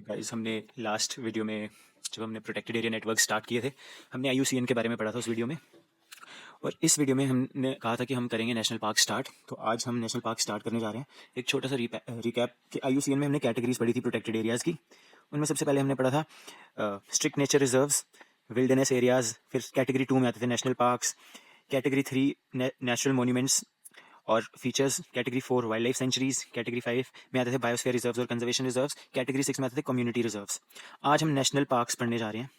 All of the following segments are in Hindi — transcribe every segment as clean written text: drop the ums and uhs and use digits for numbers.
गाइस हमने लास्ट वीडियो में जब हमने प्रोटेक्टेड एरिया नेटवर्क स्टार्ट किए थे, हमने आईयूसीएन के बारे में पढ़ा था उस वीडियो में। और इस वीडियो में हमने कहा था कि हम करेंगे नेशनल पार्क स्टार्ट। तो आज हम नेशनल पार्क स्टार्ट करने जा रहे हैं। एक छोटा सा रिकैप कि आईयूसीएन में हमने कैटेगरीज पढ़ी थी प्रोटेक्टेड एरियाज़ की। उनमें सबसे पहले हमने पढ़ा था strict nature reserves, wilderness areas. फिर कैटेगरी 2 में आते थे national parks, category 3 natural monuments और features, category 4 wildlife sanctuaries, category 5 में आते थे बायोस्फीयर रिजर्व्स और कंजर्वेशन रिजर्व्स, कैटेगरी 6 में आते थे कम्युनिटी रिजर्व्स। आज हम नेशनल पार्क्स पढ़ने जा रहे हैं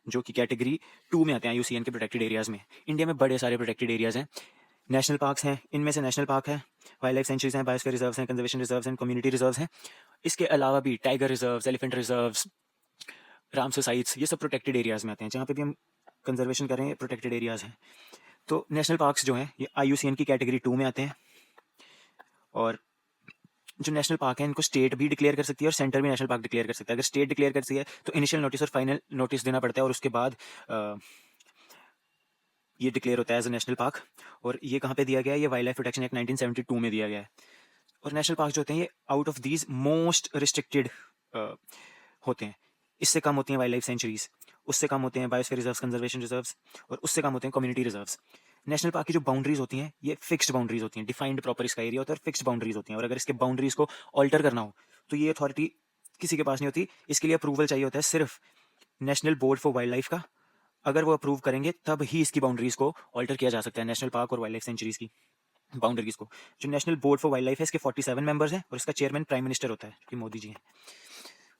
जो कि कैटेगरी 2 में आते हैं आईयूसीएन के प्रोटेक्टेड एरियाज में। इंडिया में बड़े सारे प्रोटेक्टेड एरियाज हैं, नेशनल पार्क्स हैं। इनमें से नेशनल पार्क है, वाइल्ड लाइफ सेंचुरीज हैं, बायोस्फीयर रिजर्व्स हैं, conservation reserves and community reserves हैं। इसके अलावा भी tiger reserves, elephant reserves, Ramsar sites, ये सब प्रोटेक्टेड एरियाज में आते हैं। जहाँ पे भी हम कंजर्वेशन कर रहे हैं प्रोटेक्टेड एरियाज हैं। तो नेशनल पार्क्स जो हैं ये आईयूसीएन की कैटेगरी 2 में आते हैं। और जो नेशनल पार्क है इनको स्टेट भी डिक्लेयर कर सकती है और सेंटर भी नेशनल पार्क डिक्लेयर कर सकता है। अगर स्टेट डिक्लेयर करती है तो इनिशियल नोटिस और फाइनल नोटिस देना पड़ता है और उसके बाद ये डिक्लेयर होता है एज अ नेशनल पार्क। और ये कहाँ पे दिया गया है? ये वाइल्ड लाइफ प्रोटेक्शन एक्ट 1972 में दिया गया है। और नेशनल पार्क जो होते हैं ये out of these most restricted होते हैं। इससे कम होती हैं वाइल्ड लाइफ सेंचुरीज, उससे कम होते हैं बायोस्फीयर रिजर्व्स, कंजर्वेशन रिजर्व्स, और उससे कम होते हैं कम्युनिटी रिजर्व्स। नेशनल पार्क की जो बाउंड्रीज होती हैं ये फिक्स्ड बाउंड्रीज होती हैं, डिफाइंड प्रॉपर इसका एरिया होता है और फिक्स्ड बाउंड्रीज होती हैं। और अगर इसके बाउंड्रीज को ऑल्टर करना हो तो ये अथॉरिटी किसी के पास नहीं होती। इसके लिए अप्रूवल चाहिए होता है सिर्फ national board for wild life का। अगर वो अप्रूव करेंगे तब ही इसकी बाउंड्रीज को ऑल्टर किया जा सकता है, नेशनल पार्क और वाइल्ड लाइफ सेंचुरीज की बाउंड्रीज को। जो national board for wild life है इसके 47 मेंबर्स हैं और इसका चेयरमैन प्राइम मिनिस्टर होता है, कि मोदी जी हैं।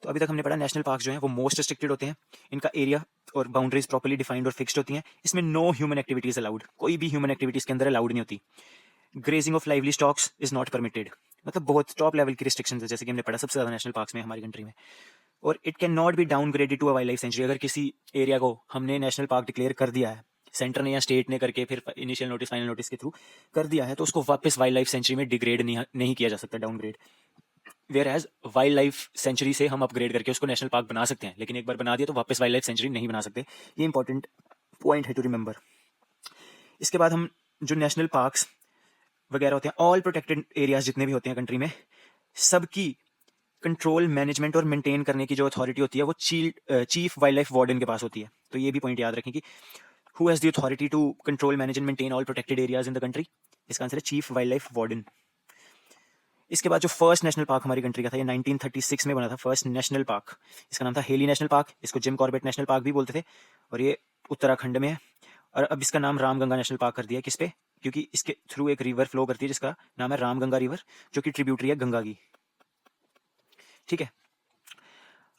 तो अभी तक हमने पढ़ा नेशनल पार्क जो है वो मोस्ट रिस्ट्रिक्टेड होते हैं, इनका एरिया और बाउंड्रीज प्रॉपर्ली डिफाइंड और फिक्स्ड होती हैं। इसमें नो ह्यूमन एक्टिविटीज अलाउड, कोई भी ह्यूमन एक्टिविटीज के अंदर अलाउड नहीं होती। Grazing of lively stocks is not permitted, मतलब बहुत टॉप लेवल की रिस्ट्रिक्शन है, जैसे कि हमने पढ़ा सबसे ज्यादा नेशनल पार्क्स में हमारी कंट्री में। और it can not be downgraded to a wild life sanctuary. अगर किसी एरिया को हमने नेशनल पार्क डिक्लेयर कर दिया है, सेंटर ने या स्टेट ने करके फिर इनिशियल नोटिस फाइनल नोटिस के थ्रू कर दिया है, तो उसको वापस वाइल्ड लाइफ सेंचुरी में डिग्रेड नहीं किया जा सकता, downgrade. Whereas wild life sanctuary से हम अपग्रेड करके उसको नेशनल पार्क बना सकते हैं, लेकिन एक बार बना दिया तो वापस वाइल्ड लाइफ सेंचुरी नहीं बना सकते। ये इंपॉर्टेंट पॉइंट है टू रिमेंबर। इसके बाद हम जो नेशनल पार्क्स वगैरह होते हैं, ऑल प्रोटेक्टेड एरियाज जितने भी होते हैं कंट्री में, सबकी कंट्रोल, मैनेजमेंट और मेंटेन करने की जो अथॉरिटी होती है वो चीफ वाइल्ड लाइफ वार्डन के पास होती है। तो ये भी पॉइंट याद रखें कि who has the authority to control, manage and maintain all protected areas in the country. इसका आंसर है चीफ वाइल्ड लाइफ वार्डन। इसके बाद जो फर्स्ट नेशनल पार्क हमारी कंट्री का था, ये 1936 में बना था फर्स्ट नेशनल पार्क। इसका नाम था हेली नेशनल पार्क, इसको जिम कॉर्बेट नेशनल पार्क भी बोलते थे, और ये उत्तराखंड में है। और अब इसका नाम रामगंगा नेशनल पार्क कर दिया। किस पे? क्योंकि इसके थ्रू एक रिवर फ्लो करती है जिसका नाम है रामगंगा रिवर, जो कि ट्रिब्यूटरी है गंगा की। ठीक है,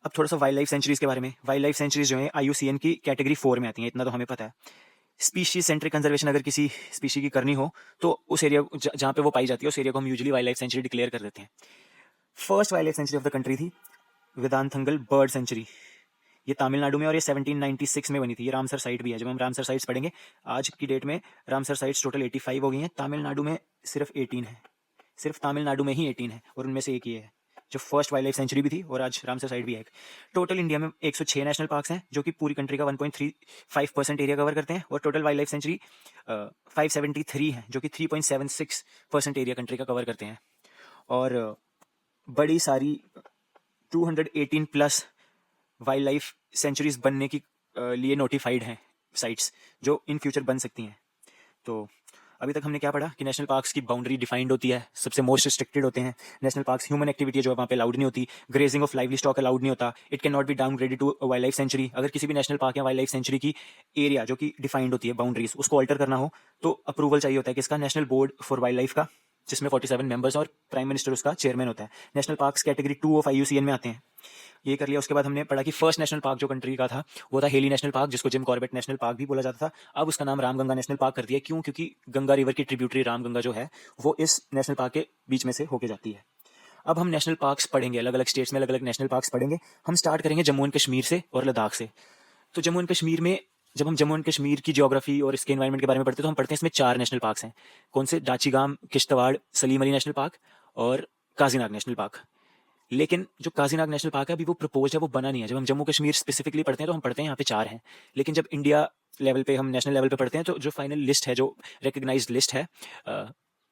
अब थोड़ा सा वाइल्ड लाइफ सेंचुरीज के बारे में। वाइल्ड लाइफ सेंचुरीज जो है आईयूसीएन की कैटेगरी 4 में आती हैं, इतना तो हमें पता है। स्पीशीज सेंट्रिक कंजर्वेशन अगर किसी स्पीशी की करनी हो तो उस एरिया जहाँ पे वो पाई जाती है उस एरिया को हम usually wild life sanctuary declare कर देते हैं। First wild life sanctuary of the country थी वेदांतंगल बर्ड सेंचुरी, ये तमिलनाडु में, और ये 1796 में बनी थी। ये रामसर साइट भी है। जब हम रामसर साइट्स पढ़ेंगे, आज की डेट में रामसर साइट्स टोटल 85 हो गई हैं, तमिलनाडु में सिर्फ 18 है, सिर्फ तमिलनाडु में ही 18 है, और उनमें से एक ही है जो फर्स्ट वाइल्ड लाइफ सेंचुरी भी थी, और आज रामसर साइट भी है। टोटल इंडिया में 106 नेशनल पार्क्स हैं जो कि पूरी कंट्री का 1.35% एरिया कवर करते हैं, और टोटल वाइल्ड लाइफ सेंचुरी 573 है जो कि 3.76% एरिया कंट्री का कवर करते हैं। और बड़ी सारी 218 प्लस वाइल्ड लाइफ सेंचुरीज बनने की लिए नोटिफाइड हैं साइट्स जो इन फ्यूचर बन सकती हैं। तो अभी तक हमने क्या पढ़ा कि नेशनल पार्क्स की बाउंड्री डिफाइंड होती है, सबसे मोस्ट रिस्ट्रिक्टेड होते हैं नेशनल पार्क्स। ह्यूमन एक्टिविटी जो है वहाँ पे अलाउड नहीं होती, grazing of lively stock allowed नहीं होता, it can not be downgraded to wild life sanctuary. अगर किसी भी नेशनल पार्क या वाइल्ड लाइफ सेंचुरी की एरिया जो कि डिफाइंड होती है बाउंड्रीज, उसको ऑल्टर करना हो तो अप्रूवल चाहिए होता है किसका? National board for wild life का, जिसमें 47 मेंबर्स और प्राइम मिनिस्टर उसका चेयरमैन होता है। National parks category 2 of IUCN में आते हैं। ये कर लिया। उसके बाद हमने पढ़ा कि फर्स्ट नेशनल पार्क जो कंट्री का था वो था हेली नेशनल पार्क, जिसको जिम कॉर्बेट नेशनल पार्क भी बोला जाता था। अब उसका नाम रामगंगा नेशनल पार्क कर दिया। क्यों? क्योंकि गंगा रिवर की ट्रिब्यूटरी रामगंगा जो है वो इस नेशनल पार्क के बीच में से होके जाती है। अब हम नेशनल पार्क्स पढ़ेंगे, अलग अलग स्टेट्स में अलग अलग नेशनल पार्क्स पढ़ेंगे। हम स्टार्ट करेंगे जम्मू एंड कश्मीर से और लद्दाख से। तो जम्मू एंड कश्मीर में जब हम जम्मू एंड कश्मीर की ज्योग्राफी और इसके एनवायरनमेंट के बारे में पढ़ते हैं तो हम पढ़ते हैं इसमें 4 नेशनल पार्क्स हैं। कौन से? दाचीगाम, किश्तवाड़, सलीम अली नेशनल पार्क और काजीनाग नेशनल पार्क। लेकिन जो काजीनाग नेशनल पार्क है अभी वो प्रपोज है, वो बना नहीं है। जब हम जम्मू कश्मीर स्पेसिफिकली पढ़ते हैं तो हम पढ़ते हैं यहाँ पे 4 हैं, लेकिन जब इंडिया लेवल पे हम नेशनल लेवल पे पढ़ते हैं तो जो फाइनल लिस्ट है, जो रिकग्नाइज्ड लिस्ट है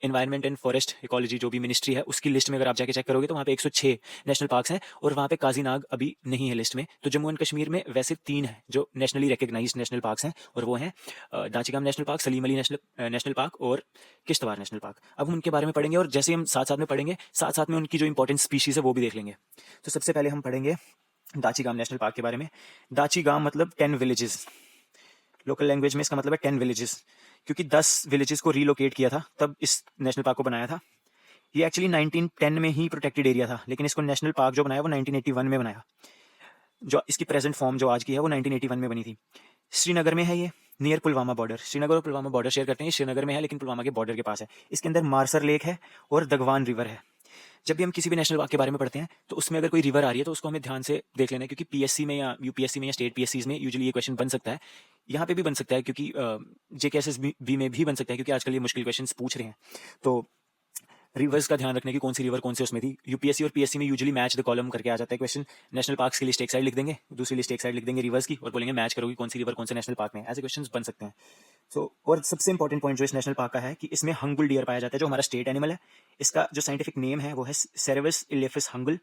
एनवायरनमेंट एंड फॉरेस्ट इकोलॉजी जो भी मिनिस्ट्री है उसकी लिस्ट में अगर आप जाके चेक करोगे तो वहाँ पे 106 नेशनल पार्क्स हैं और वहाँ पे काजीनाग अभी नहीं है लिस्ट में। तो जम्मू एंड कश्मीर में वैसे 3 हैं जो नेशनली रिकग्नाइज्ड नेशनल पार्क्स हैं और वो हैं Dachigam national park, Salim Ali national park और किश्तवाड़ नेशनल पार्क। अब हम उनके बारे में पढ़ेंगे और जैसे हम साथ साथ में पढ़ेंगे साथ साथ में उनकी जो इंपॉर्टेंट स्पीशीज़ है वो भी देख लेंगे। तो सबसे पहले हम पढ़ेंगे दाचिगाम नेशनल पार्क के बारे में। दाचिगाम मतलब 10 विलेजेस, लोकल लैंग्वेज में इसका मतलब है 10 विलेजेस, क्योंकि 10 विलेजेस को रीलोकेट किया था तब इस नेशनल पार्क को बनाया था। ये एक्चुअली 1910 में ही प्रोटेक्टेड एरिया था, लेकिन इसको नेशनल पार्क जो बनाया वो 1981 में बनाया। जो इसकी प्रेजेंट फॉर्म जो आज की है वो 1981 में बनी थी। श्रीनगर में है ये, नियर पुलवामा बॉर्डर। श्रीनगर और पुलवामा बॉर्डर शेयर करते हैं, श्रीनगर में है लेकिन पुलवामा के बॉर्डर के पास है। इसके अंदर मार्सर लेक है और दगवान रिवर है। जब भी हम किसी भी नेशनल पार्क के बारे में पढ़ते हैं तो उसमें अगर कोई रिवर आ रही है तो उसको हमें ध्यान से देख लेना है, क्योंकि पीएससी में या यूपीएससी में या स्टेट पीएससीज में यूजुअली ये क्वेश्चन बन सकता है। यहाँ पे भी बन सकता है, क्योंकि जेकेएसएसबी में भी बन सकता है, क्योंकि आजकल ये मुश्किल क्वेश्चन पूछ रहे हैं। तो रिवर्स का ध्यान रखने की कौन सी रिवर कौन से उसमें थी। यूपीएससी और पीएससी में यूजुअली मैच द कॉलम करके आ जाता है क्वेश्चन। नेशनल पार्क्स की लिस्ट एक साइड लिख देंगे, दूसरी लिस्ट एक साइड लिख देंगे रिवर्स की, और बोलेंगे मैच करोगी कौन सी रिवर कौन से नेशनल पार्क में। ऐसे क्वेश्चन बन सकते हैं। और सबसे इंपॉर्टेंट पॉइंट जो इस नेशनल पार्क का है कि इसमें हंगुल डियर पाया जाता है, जो हमारा स्टेट एनिमल है। इसका जो साइंटिफिक नेम है वो है सेरेवस इलेफिस हंगुल,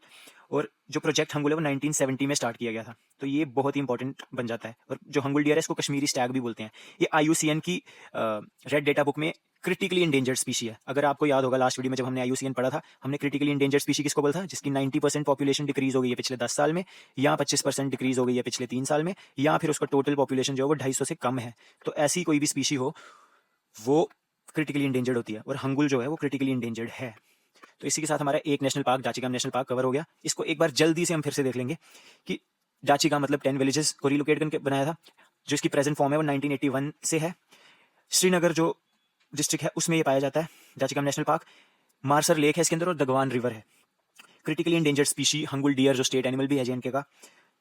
और जो प्रोजेक्ट हंगुल है वो 1970 में स्टार्ट किया गया था। तो ये बहुत ही इंपॉर्टेंट बन जाता है। और जो हंगुल डियर है इसको कश्मीरी स्टैग भी बोलते हैं। ये IUCN की रेड डेटा बुक में क्रिटिकली इंडेंजर्ड स्पीशी है। अगर आपको याद होगा लास्ट वीडियो में जब हमने IUCN पढ़ा था, हमने क्रिटिकली इंडेंजर्ड स्पीशी किसको बोला था, जिसकी 90% पॉपुलेशन डिक्रीज हो गई है पिछले 10 साल में, या 25% डिक्रीज हो गई है पिछले 3 साल में, या फिर उसका टोटल पॉपुलेशन जो है वो 250 से कम है। तो ऐसी कोई भी स्पीशी हो वो क्रिटिकली इंडेंजर्ड होती है, और हंगुल जो है वो क्रिटिकली इंडेंजर्ड है। तो इसी के साथ हमारा एक national park Dachigam national park cover हो गया। इसको एक बार जल्दी से हम फिर से देख लेंगे कि दाचिगाम मतलब 10 विलेजेस को रिलोकेट करके बनाया था। जो इसकी प्रेजेंट फॉर्म है वो 1981 से है। श्रीनगर जो डिस्ट्रिक्ट है उसमें ये पाया जाता है Dachigam national park. Marsar lake है इसके अंदर और दगवान रिवर है। Critically endangered species hangul deer जो स्टेट एनिमल भी है जेएनके का,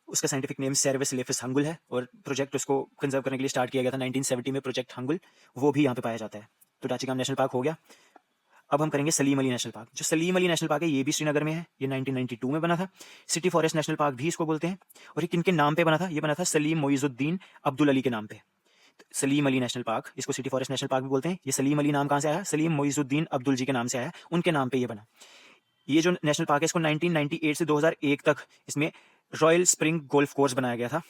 उसका scientific name cervus elaphus hangul है, और प्रोजेक्ट उसको कंजर्व करने के लिए स्टार्ट किया गया था 1970 में, प्रोजेक्ट हंगुल, वो भी यहाँ पे पाया जाता है। तो दाचिगाम नेशनल पार्क हो गया। अब हम करेंगे सलीम अली नेशनल पार्क। जो सलीम अली नेशनल पार्क है ये भी श्रीनगर में है, ये 1992 में बना था। सिटी फॉरेस्ट नेशनल पार्क भी इसको बोलते हैं। और ये किनके नाम पे बना था, ये बना था सलीम मोइजुद्दीन अब्दुल अली के नाम पे। सलीम अली नेशनल पार्क, इसको सिटी फॉरेस्ट नेशनल पार्क भी बोलते हैं। ये सलीम अली नाम कहाँ से आया, सलीम मोइजुद्दीन अब्दुल जी के नाम से आया, उनके नाम पे ये बना। ये जो नेशनल पार्क है इसको 1998 से 2001 तक इसमें रॉयल स्प्रिंग गोल्फ कोर्स बनाया गया था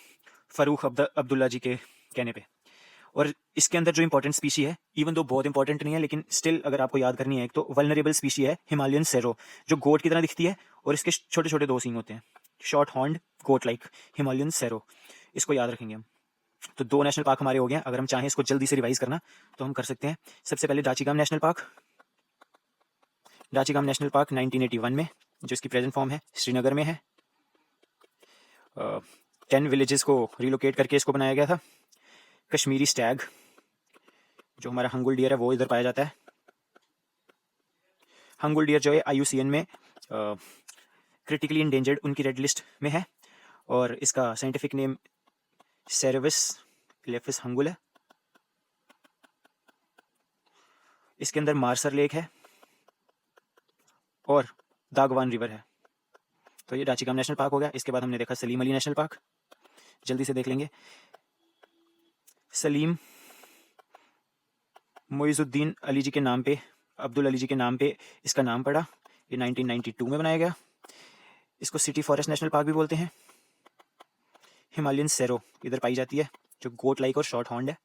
फरूख अब्दुल्ला जी के कहने पे। और इसके अंदर जो इंपॉर्टेंट स्पीशी है, इवन दो बहुत इंपॉर्टेंट नहीं है लेकिन स्टिल अगर आपको याद करनी है, एक तो वल्नरेबल स्पीशी है हिमालयन सेरो, जो गोट की तरह दिखती है और इसके छोटे छोटे 2 सींग होते हैं, शॉर्ट हॉर्न्ड गोट लाइक, हिमालयन सेरो। इसको याद रखेंगे हम। तो 2 नेशनल पार्क हमारे हो गए। अगर हम चाहें इसको जल्दी से रिवाइज करना तो हम कर सकते हैं। सबसे पहले दाचिगाम national park. Dachigam national park 1981 में, जो इसकी प्रेजेंट फॉर्म है, श्रीनगर में है। 10 विलेजेस को रिलोकेट करके इसको बनाया गया था। कश्मीरी स्टैग जो हमारा हंगुल डियर है वो इधर पाया जाता है। हंगुल डियर जो है IUCN में क्रिटिकली इंडेंजर्ड उनकी रेड लिस्ट में है, और इसका scientific name cervus elaphus hangul है। इसके अंदर मार्सर लेक है और दागवान रिवर है। तो ये दाचिगाम नेशनल पार्क हो गया। इसके बाद हमने देखा सलीम अली नेशनल पार्क, जल्दी से देख लेंगे। सलीम मोइजुद्दीन अली जी के नाम पे, अब्दुल अली जी के नाम पे इसका नाम पड़ा। ये 1992 में बनाया गया। इसको सिटी फॉरेस्ट नेशनल पार्क भी बोलते हैं। हिमालयन सेरो इधर पाई जाती है, जो गोट लाइक और शॉर्ट हॉर्न्ड है।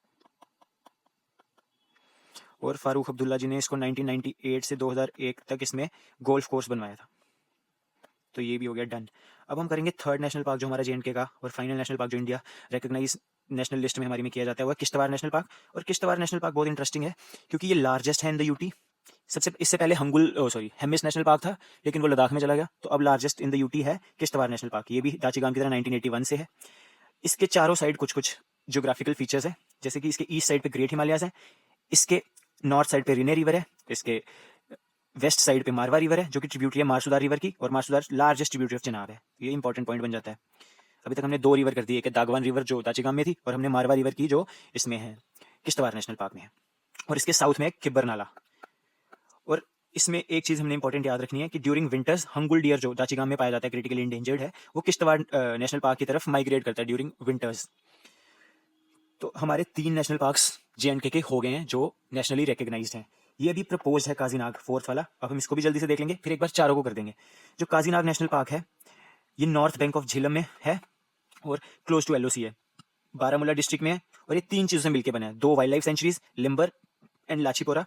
और फारूक अब्दुल्ला जी ने इसको 1998 से 2001 तक इसमें गोल्फ कोर्स बनवाया था। तो ये भी हो गया डन। अब हम करेंगे थर्ड नेशनल पार्क जो हमारा जेएनके का, और फाइनल नेशनल पार्क जो इंडिया रिकॉग्नाइज नेशनल लिस्ट में हमारी में किया जाता है, वो किश्तवाड़ नेशनल पार्क। और किश्तवाड़ नेशनल पार्क बहुत इंटरेस्टिंग है क्योंकि ये लार्जेस्ट है इन द यूटी। इससे पहले हेमिस नेशनल पार्क था लेकिन वो लद्दाख में चला गया, तो अब लार्जेस्ट इन द यूटी है किश्तवाड़ नेशनल पार्क। ये भी दाचिगाम की तरह 1981 से है। इसके चारों साइड कुछ कुछ ज्योग्राफिकल फीचर्स है, जैसे कि इसके ईस्ट साइड पे ग्रेट हिमालयाज है, इसके नॉर्थ साइड पे रिने रिवर है, इसके वेस्ट साइड पे मारवा रिवर है जो कि ट्रिब्यूटरी है मारसुदार रिवर की, और मारसुदार लार्जेस्ट ट्रिब्यूटरी ऑफ चेनाब है। ये इंपॉर्टेंट पॉइंट बन जाता है। अभी तक हमने 2 रिवर कर दी, एक दागवान रिवर जो दाचिगाम में थी, और हमने मारवा रिवर की जो इसमें है किश्तवाड़ नेशनल पार्क में है। और इसके साउथ में किब्बर नाला। और इसमें एक चीज हमने इंपॉर्टेंट याद रखनी है कि ड्यूरिंग विंटर्स हंगुल डियर जो दाचिगाम में पाया जाता है क्रिटिकली इंडेंजर्ड है, वो किश्तवाड़ नेशनल पार्क की तरफ माइग्रेट करता है ड्यूरिंग विंटर्स। तो हमारे 3 नेशनल पार्क्स जेएनके के हो गए हैं जो नेशनली रिकग्नाइज्ड हैं। ये अभी प्रपोज है काजीनाग फोर्थ वाला, अब हम इसको भी जल्दी से देख लेंगे, फिर एक बार चारों को कर देंगे। जो काजीनाग नेशनल पार्क है ये नॉर्थ बैंक ऑफ झीलम में है और क्लोज टू एलओसी है, बारामूला डिस्ट्रिक्ट में है, और ये 3 चीजों से मिलकर बना है, 2 wildlife sanctuaries Limber and Lachipora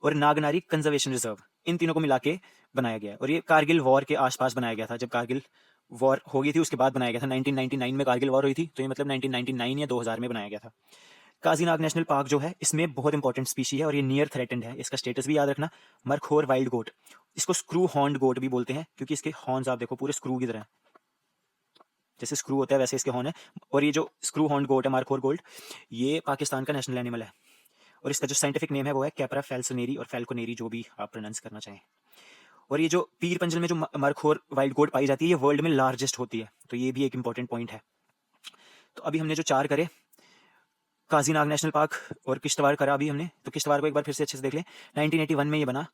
और नागनारी कंजर्वेशन रिजर्व, इन तीनों को मिला के बनाया गया है। और ये कारगिल वॉर के आसपास बनाया गया था, जब कारगिल वॉर हो गई थी उसके बाद बनाया गया था। 1999 में कारगिल वॉर हुई थी, तो ये मतलब 1999 या 2000 में बनाया गया था। काजीनाग नेशनल पार्क जो है इसमें बहुत इंपॉर्टेंट स्पीशी है और ये नियर थ्रेटेंड है। इसका स्टेटस भी याद रखना, मरखोर वाइल्ड गोट, इसको स्क्रू हॉर्न्ड गोट भी बोलते हैं क्योंकि इसके हॉर्न्स आप देखो पूरे स्क्रू की तरह हैं, जैसे स्क्रू होता है वैसे इसके हॉर्न है। और ये जो स्क्रू हॉर्न्ड गोट है मरखोर गोल्ड, ये पाकिस्तान का नेशनल एनिमल है और इसका जो साइंटिफिक नेम है वो है कैपरा फेल्सोनेरी और फैल्कोनेरी, जो भी आप प्रोनाउंस करना चाहें। और ये जो पीर पंजल में जो मरखोर वाइल्ड गोट पाई जाती है ये वर्ल्ड में लार्जेस्ट होती है, तो ये भी एक इंपॉर्टेंट पॉइंट है। तो अभी हमने जो 4 करे, काजीनाग नेशनल पार्क और किश्तवाड़ करा अभी हमने, तो किश्तवाड़ को एक बार फिर से अच्छे से देख लें। 1981 में ये बना,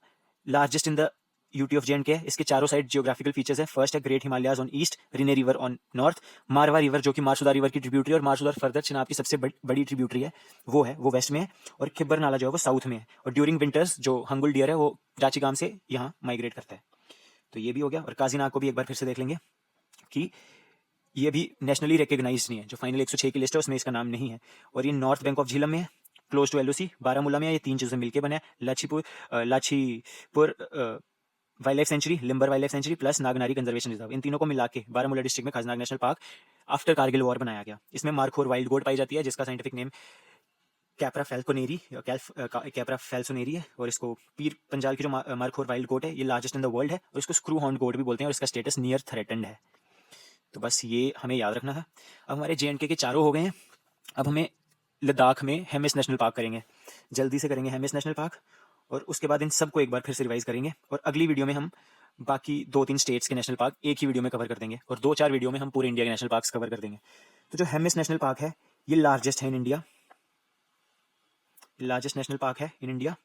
largest in the UT of J है। इसके चारों साइड जियोग्राफिकल फीचर्स है। फर्स्ट है great Himalayas on east, Rinay river on north, Marwah river जो कि मारसुदा रिवर की ट्रिब्यूटरी और मारसुदा फर्दर चिनाब की सबसे बड़ी ट्रिब्यूटरी है, वो वेस्ट में है, और खिब्बर नाला जो है वो साउथ में है। और ड्यूरिंग विंटर्स जो हंगुल डियर है वो जाचीगाम से यहाँ माइग्रेट करता है। तो ये भी हो गया। और काजीनाग को भी एक बार फिर से देख लेंगे कि ये भी नेशनली रिकग्नाइज नहीं है, जो फाइनल 106 की लिस्ट है उसमें इसका नाम नहीं है। और ये नॉर्थ बैंक ऑफ झीलम में है, क्लोज टू एलओसी, बारामूला में है। ये 3 चीजें मिलकर बने, Lachipora wild life sanctuary, Limber wild life sanctuary plus Nagnari conservation reserve, इन तीनों को मिला के बारामूला डिस्ट्रिक्ट में Kazinag national park after Kargil war बनाया गया। इसमें मारखोर वाइल्ड गोट पाई जाती है जिसका साइंटिफिक नेम कैपरा फेल्कोनेरी कैपरा फेल्सोनेरी है। और इसको पीर पंजाल की जो मारखोर वाइल्ड गोट है ये लार्जेस्ट इन द वर्ल्ड है, और इसको स्क्रू हॉर्न गोट भी बोलते हैं, और इसका स्टेटस नियर थ्रेटेंड है। तो बस ये हमें याद रखना था। अब हमारे जे के चारों हो गए हैं। अब हमें लद्दाख में हेमिस नेशनल पार्क करेंगे, जल्दी से करेंगे हेमिस नेशनल पार्क, और उसके बाद इन सबको एक बार फिर से रिवाइज करेंगे। और अगली वीडियो में हम बाकी 2-3 स्टेट्स के नेशनल पार्क एक ही वीडियो में कवर कर देंगे, और 2-4 वीडियो में हम पूरे इंडिया के नेशनल पार्क्स कवर कर देंगे। तो जो हेमिस नेशनल पार्क है ये लार्जेस्ट है in India, largest national park है इन इंडिया,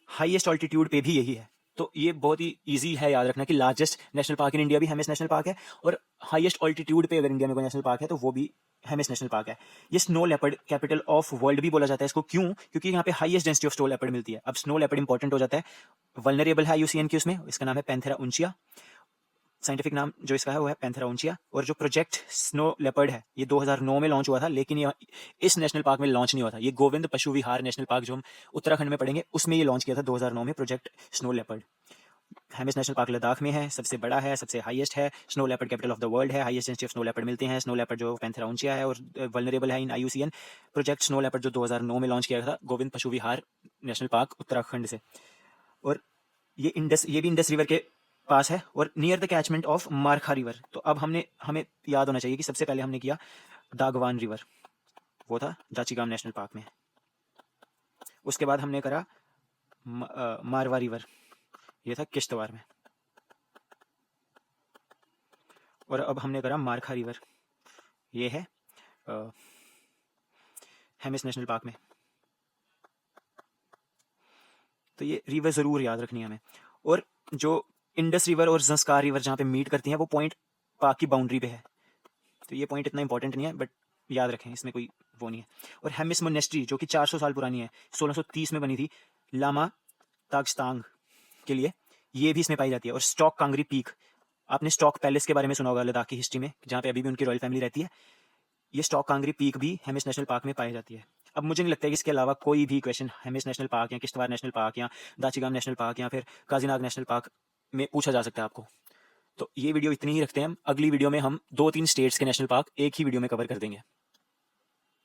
हाईएस्ट ऑल्टीट्यूड पे भी यही है। तो ये बहुत ही इजी है याद रखना कि largest national park in India भी हेमिस नेशनल पार्क है, और हाईएस्ट ऑल्टीट्यूड पे अगर इंडिया में कोई नेशनल पार्क है तो वो भी हेमिस नेशनल पार्क है। ये snow leopard capital of world भी बोला जाता है इसको, क्यों? क्योंकि यहाँ पे highest density of snow leopard मिलती है। अब स्नो लेपर्ड इंपॉर्टेंट हो जाता है, वल्नरेबल है IUCN की उसमें, इसका नाम है पैंथेरा उंचिया, साइंटिफिक नाम जो इसका है वो है पैंथेरा उंचिया। और जो प्रोजेक्ट स्नो लेपर्ड है ये 2009 में लॉन्च हुआ था, लेकिन ये इस नेशनल पार्क में लॉन्च नहीं हुआ था। ये गोविंद पशु विहार नेशनल पार्क जो हम उत्तराखंड में पढ़ेंगे उसमें ये लॉन्च किया था 2009 में, project snow leopard. Hemis national park Ladakh में है, सबसे बड़ा है, सबसे हाईएस्ट है, snow leopard capital of the world है, highest density of snow leopard मिलते हैं। स्नो लेपर्ड जो पैंथेरा उंचिया है और वल्नरेबल है in IUCN। Project snow leopard जो 2009 में लॉन्च किया था गोविंद पशु विहार नेशनल पार्क उत्तराखंड से। और ये भी इंडस रिवर के पास है और near the catchment of Markha river. तो अब हमें याद होना चाहिए कि सबसे पहले हमने किया दागवान रिवर, वो था जाचीगाम नेशनल पार्क में। उसके बाद हमने करा मारवा रिवर, ये था किश्तवाड़ में। और अब हमने करा मारखा रिवर, ये है हेमिस नेशनल पार्क में। तो ये रिवर जरूर याद रखनी है हमें। और जो इंडस रिवर और जंस्कार रिवर जहाँ पे मीट करती हैं वो पॉइंट पार्क की बाउंड्री पे है, तो ये पॉइंट इतना इंपॉर्टेंट नहीं है, बट याद रखें, इसमें कोई वो नहीं है। और हेमिस मोनेस्ट्री जो कि 400 साल पुरानी है, 1630 में बनी थी लामा तागस्तांग के लिए, ये भी इसमें पाई जाती है। और स्टॉक कांगरी पीक, आपने स्टॉक पैलेस के बारे में सुना होगा लद्दाख की हिस्ट्री में, जहाँ पे अभी भी उनकी रॉयल फैमिली रहती है। ये स्टॉक कांगरी पीक भी हेमिस नेशनल पार्क में पाई जाती है। अब मुझे नहीं लगता है कि इसके अलावा कोई भी क्वेश्चन हेमिस नेशनल पार्क या किश्तवाड़ नेशनल पार्क या दाचीगाम नेशनल पार्क या फिर काजीनाग नेशनल पार्क में पूछा जा सकता है आपको। तो ये वीडियो इतनी ही रखते हैं हम, अगली वीडियो में हम 2-3 स्टेट्स के नेशनल पार्क एक ही वीडियो में कवर कर देंगे।